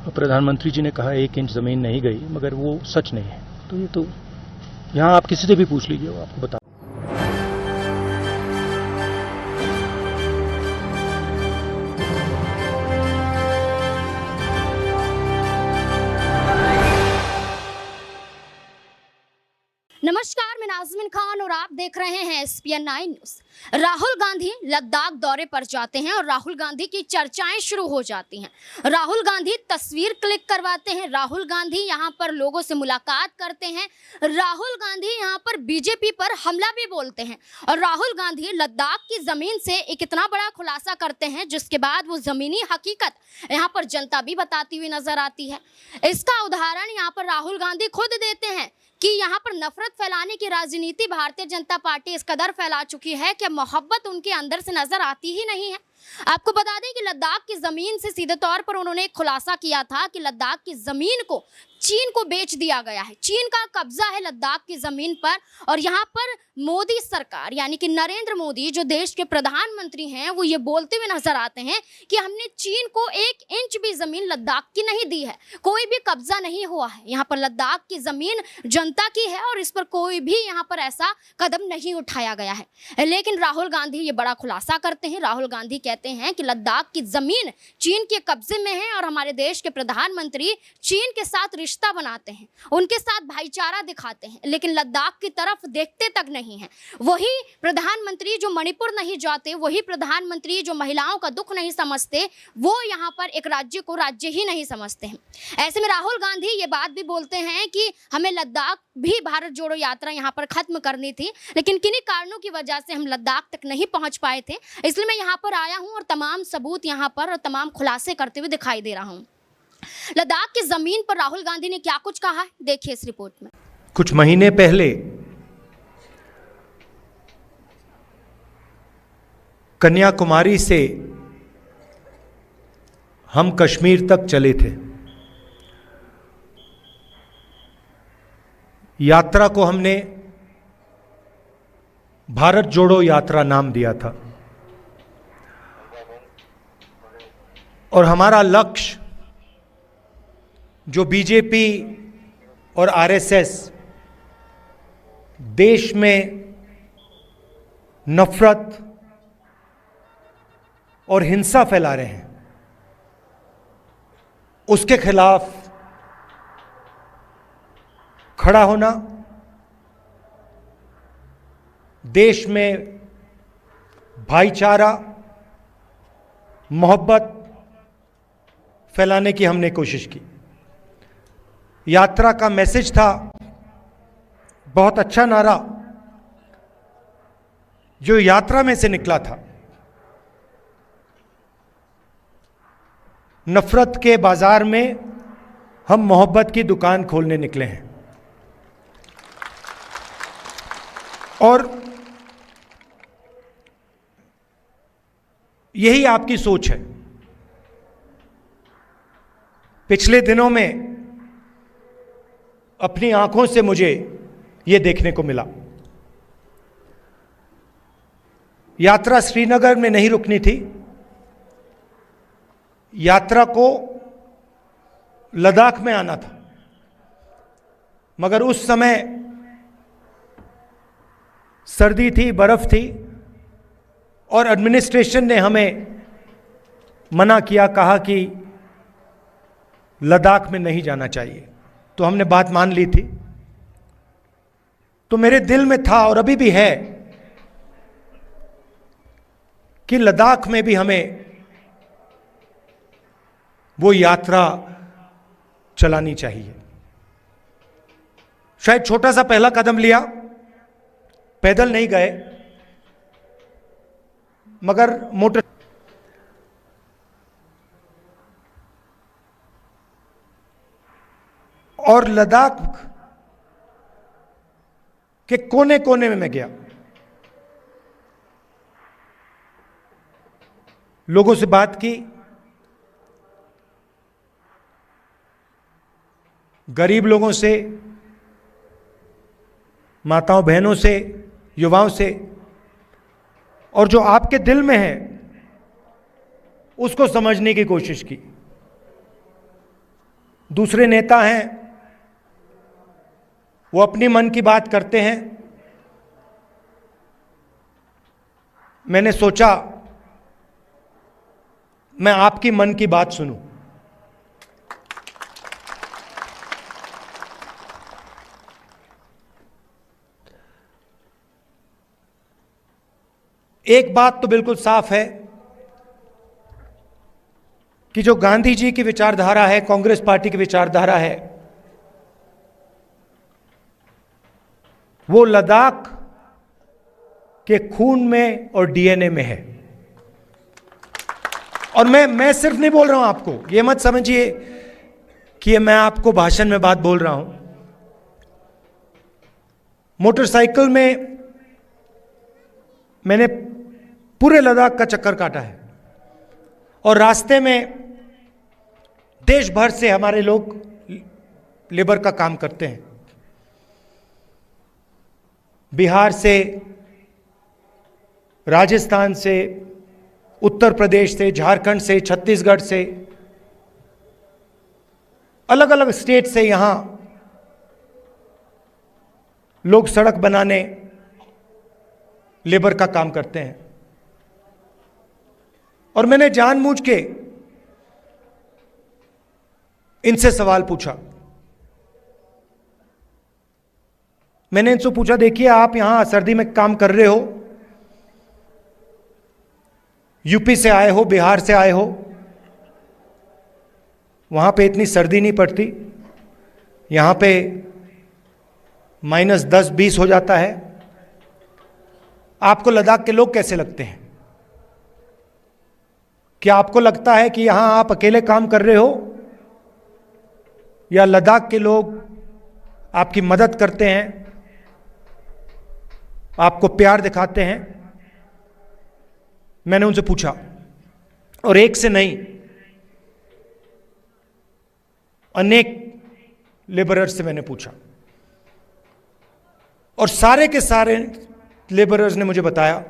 प्रधानमंत्री जी ने कहा 1 इंच जमीन नहीं गई, मगर वो सच नहीं है। तो ये तो यहाँ आप किसी से भी पूछ लीजिए, वो आपको बता। नमस्कार, मैं नाज़मीन खान और आप देख रहे हैं SPN 9 न्यूज़। राहुल गांधी लद्दाख दौरे पर जाते हैं और राहुल गांधी की चर्चाएं शुरू हो जाती हैं। राहुल गांधी तस्वीर क्लिक करवाते हैं, राहुल गांधी यहां पर लोगों से मुलाकात करते हैं, राहुल गांधी यहां पर बीजेपी पर हमला भी बोलते हैं और राहुल गांधी लद्दाख की ज़मीन से एक इतना बड़ा खुलासा करते हैं जिसके बाद वो ज़मीनी हकीकत यहाँ पर जनता भी बताती हुई नजर आती है। इसका उदाहरण यहाँ पर राहुल गांधी खुद देते हैं कि यहाँ पर नफरत फैलाने की राजनीति भारतीय जनता पार्टी इस कदर फैला चुकी है कि मोहब्बत उनके अंदर से नजर आती ही नहीं है। आपको बता दें कि लद्दाख की जमीन से सीधे तौर पर उन्होंने एक खुलासा किया था कि लद्दाख की जमीन को चीन को बेच दिया गया है, चीन का कब्जा है लद्दाख की जमीन पर। और यहाँ पर मोदी सरकार यानी कि नरेंद्र मोदी जो देश के प्रधानमंत्री हैं, वो ये बोलते हुए नजर आते हैं कि हमने चीन को 1 इंच भी जमीन लद्दाख की नहीं दी है, कोई भी कब्जा नहीं हुआ है। यहाँ पर लद्दाख की जमीन जनता की है और इस पर कोई भी यहाँ पर ऐसा कदम नहीं उठाया गया है। लेकिन राहुल गांधी ये बड़ा खुलासा करते हैं। राहुल गांधी कहते हैं कि लद्दाख की जमीन चीन के कब्जे में है और हमारे देश के प्रधानमंत्री चीन के साथ रिश्ता बनाते हैं, उनके साथ भाईचारा दिखाते हैं, लेकिन लद्दाख की तरफ देखते तक नहीं है। वही प्रधानमंत्री जो मणिपुर नहीं जाते, वही प्रधानमंत्री जो महिलाओं का दुख नहीं समझते, वो यहाँ पर एक राज्य को राज्य ही नहीं समझते हैं। ऐसे में राहुल गांधी ये बात भी बोलते हैं कि हमें लद्दाख भी भारत जोड़ो यात्रा यहाँ पर खत्म करनी थी, लेकिन किन्हीं कारणों की वजह से हम लद्दाख तक नहीं पहुंच पाए थे। इसलिए मैं यहाँ पर आया हूँ और तमाम सबूत यहाँ पर और तमाम खुलासे करते हुए दिखाई दे रहा हूँ। लद्दाख की जमीन पर राहुल गांधी ने क्या कुछ कहा है, देखिए इस रिपोर्ट में। कुछ महीने पहले कन्याकुमारी से हम कश्मीर तक चले थे। यात्रा को हमने भारत जोड़ो यात्रा नाम दिया था और हमारा लक्ष्य जो बीजेपी और आरएसएस देश में नफरत और हिंसा फैला रहे हैं, उसके खिलाफ खड़ा होना, देश में भाईचारा, मोहब्बत फैलाने की हमने कोशिश की। यात्रा का मैसेज था बहुत अच्छा नारा जो यात्रा में से निकला था, नफरत के बाजार में हम मोहब्बत की दुकान खोलने निकले हैं। और यही आपकी सोच है। पिछले दिनों में अपनी आंखों से मुझे यह देखने को मिला। यात्रा श्रीनगर में नहीं रुकनी थी, यात्रा को लद्दाख में आना था, मगर उस समय सर्दी थी, बर्फ थी और एडमिनिस्ट्रेशन ने हमें मना किया, कहा कि लद्दाख में नहीं जाना चाहिए। तो हमने बात मान ली थी। तो मेरे दिल में था और अभी भी है कि लद्दाख में भी हमें वो यात्रा चलानी चाहिए। शायद छोटा सा पहला कदम लिया, पैदल नहीं गए, मगर मोटर और लद्दाख के कोने कोने में मैं गया, लोगों से बात की, गरीब लोगों से, माताओं बहनों से, युवाओं से, और जो आपके दिल में है उसको समझने की कोशिश की। दूसरे नेता हैं वो अपनी मन की बात करते हैं। मैंने सोचा मैं आपकी मन की बात सुनूं। एक बात तो बिल्कुल साफ है कि जो गांधी जी की विचारधारा है, कांग्रेस पार्टी की विचारधारा है, वो लद्दाख के खून में और डीएनए में है। और मैं सिर्फ नहीं बोल रहा हूं आपको, ये मत समझिए कि मैं आपको भाषण में बात बोल रहा हूं। मोटरसाइकिल में मैंने पूरे लद्दाख का चक्कर काटा है और रास्ते में देश भर से हमारे लोग लेबर का काम करते हैं। बिहार से, राजस्थान से, उत्तर प्रदेश से, झारखंड से, छत्तीसगढ़ से, अलग अलग स्टेट से यहां लोग सड़क बनाने, लेबर का काम करते हैं। और मैंने जानबूझ के इनसे सवाल पूछा। मैंने इनसे पूछा, देखिए आप यहां सर्दी में काम कर रहे हो, यूपी से आए हो, बिहार से आए हो, वहां पे इतनी सर्दी नहीं पड़ती, यहां पे -10-20 हो जाता है, आपको लद्दाख के लोग कैसे लगते हैं? क्या आपको लगता है कि यहां आप अकेले काम कर रहे हो या लद्दाख के लोग आपकी मदद करते हैं, आपको प्यार दिखाते हैं? मैंने उनसे पूछा और एक से नहीं, अनेक लेबरर्स से मैंने पूछा और सारे के सारे लेबरर्स ने मुझे बताया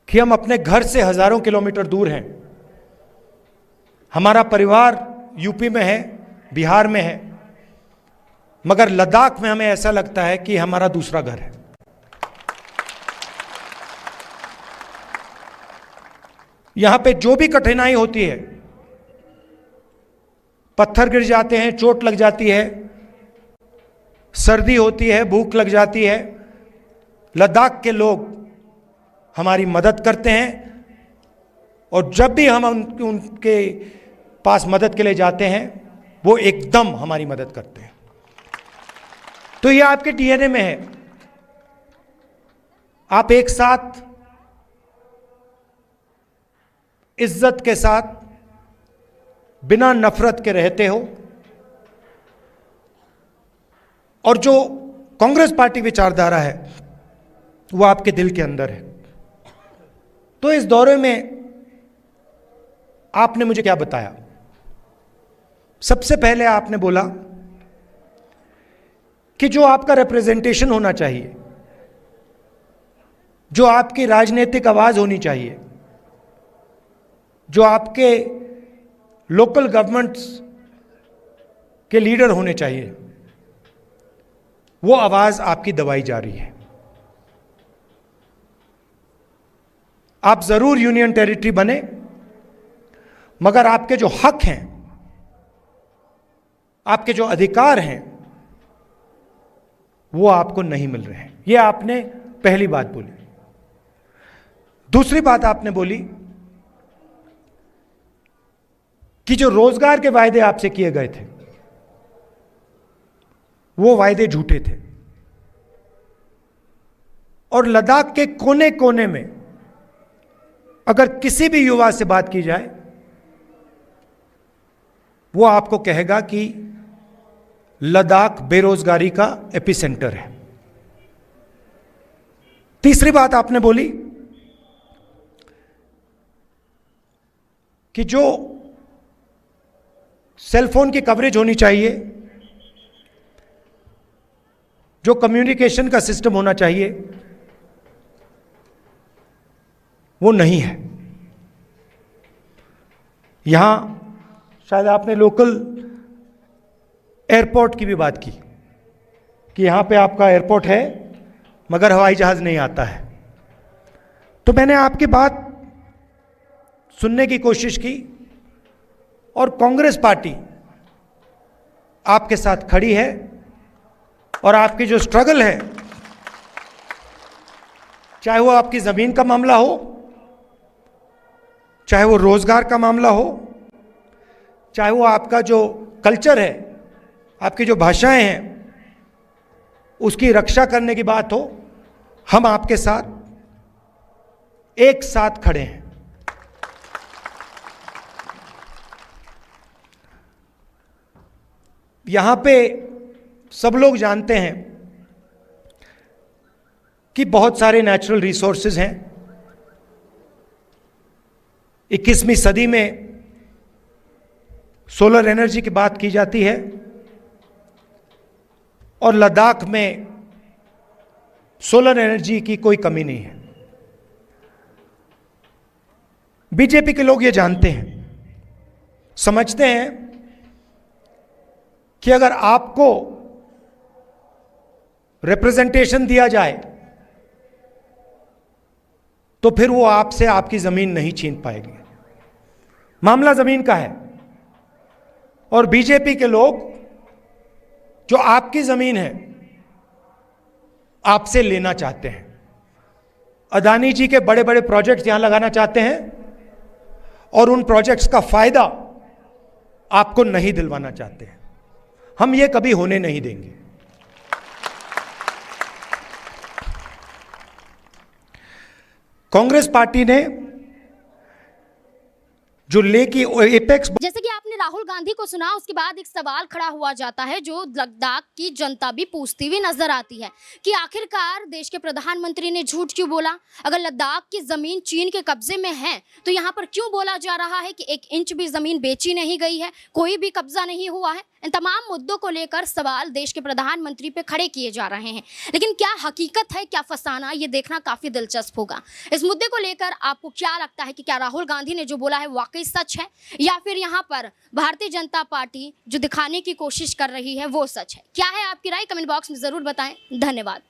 कि हम अपने घर से हजारों किलोमीटर दूर हैं, हमारा परिवार यूपी में है, बिहार में है, मगर लद्दाख में हमें ऐसा लगता है कि हमारा दूसरा घर है। यहां पे जो भी कठिनाई होती है, पत्थर गिर जाते हैं, चोट लग जाती है, सर्दी होती है, भूख लग जाती है, लद्दाख के लोग हमारी मदद करते हैं। और जब भी हम उनके पास मदद के लिए जाते हैं, वो एकदम हमारी मदद करते हैं। तो ये आपके डीएनए में है। आप एक साथ इज्जत के साथ, बिना नफरत के रहते हो। और जो कांग्रेस पार्टी विचारधारा है वो आपके दिल के अंदर है। तो इस दौरे में आपने मुझे क्या बताया? सबसे पहले आपने बोला कि जो आपका रिप्रेजेंटेशन होना चाहिए, जो आपकी राजनीतिक आवाज होनी चाहिए, जो आपके लोकल गवर्नमेंट्स के लीडर होने चाहिए, वो आवाज आपकी दबाई जा रही है। आप जरूर यूनियन टेरिटरी बने, मगर आपके जो हक हैं, आपके जो अधिकार हैं, वो आपको नहीं मिल रहे हैं। ये आपने पहली बात बोली। दूसरी बात आपने बोली कि जो रोजगार के वायदे आपसे किए गए थे, वो वायदे झूठे थे। और लद्दाख के कोने कोने में अगर किसी भी युवा से बात की जाए, वो आपको कहेगा कि लद्दाख बेरोजगारी का एपिसेंटर है। तीसरी बात आपने बोली कि जो सेलफोन की कवरेज होनी चाहिए, जो कम्युनिकेशन का सिस्टम होना चाहिए, वो नहीं है। यहां शायद आपने लोकल एयरपोर्ट की भी बात की कि यहाँ पे आपका एयरपोर्ट है मगर हवाई जहाज नहीं आता है। तो मैंने आपकी बात सुनने की कोशिश की और कांग्रेस पार्टी आपके साथ खड़ी है और आपकी जो स्ट्रगल है, चाहे वो आपकी जमीन का मामला हो, चाहे वो रोजगार का मामला हो, चाहे वो आपका जो कल्चर है, आपकी जो भाषाएं हैं, उसकी रक्षा करने की बात हो, हम आपके साथ एक साथ खड़े हैं। यहां पे सब लोग जानते हैं कि बहुत सारे नेचुरल रिसोर्सेज हैं। 21वीं सदी में सोलर एनर्जी की बात की जाती है और लद्दाख में सोलर एनर्जी की कोई कमी नहीं है। बीजेपी के लोग ये जानते हैं, समझते हैं कि अगर आपको रिप्रेजेंटेशन दिया जाए तो फिर वो आपसे आपकी जमीन नहीं छीन पाएगी। मामला जमीन का है और बीजेपी के लोग जो आपकी जमीन है आपसे लेना चाहते हैं। अदानी जी के बड़े बड़े प्रोजेक्ट्स यहां लगाना चाहते हैं और उन प्रोजेक्ट्स का फायदा आपको नहीं दिलवाना चाहते हैं। हम ये कभी होने नहीं देंगे। कांग्रेस पार्टी ने जो लेकी एपेक्स, जैसे कि आपने राहुल गांधी को सुना, उसके बाद एक सवाल खड़ा हुआ जाता है जो लद्दाख की जनता भी पूछती हुई नजर आती है कि आखिरकार देश के प्रधानमंत्री ने झूठ क्यों बोला। अगर लद्दाख की जमीन चीन के कब्जे में है तो यहाँ पर क्यों बोला जा रहा है कि 1 इंच भी जमीन बेची नहीं गई है, कोई भी कब्जा नहीं हुआ है। इन तमाम मुद्दों को लेकर सवाल देश के प्रधानमंत्री पे खड़े किए जा रहे हैं, लेकिन क्या हकीकत है, क्या फसाना, ये देखना काफी दिलचस्प होगा। इस मुद्दे को लेकर आपको क्या लगता है कि क्या राहुल गांधी ने जो बोला है वाकई सच है या फिर यहाँ पर भारतीय जनता पार्टी जो दिखाने की कोशिश कर रही है वो सच है? क्या है आपकी राय? कमेंट बॉक्स में जरूर बताएं। धन्यवाद।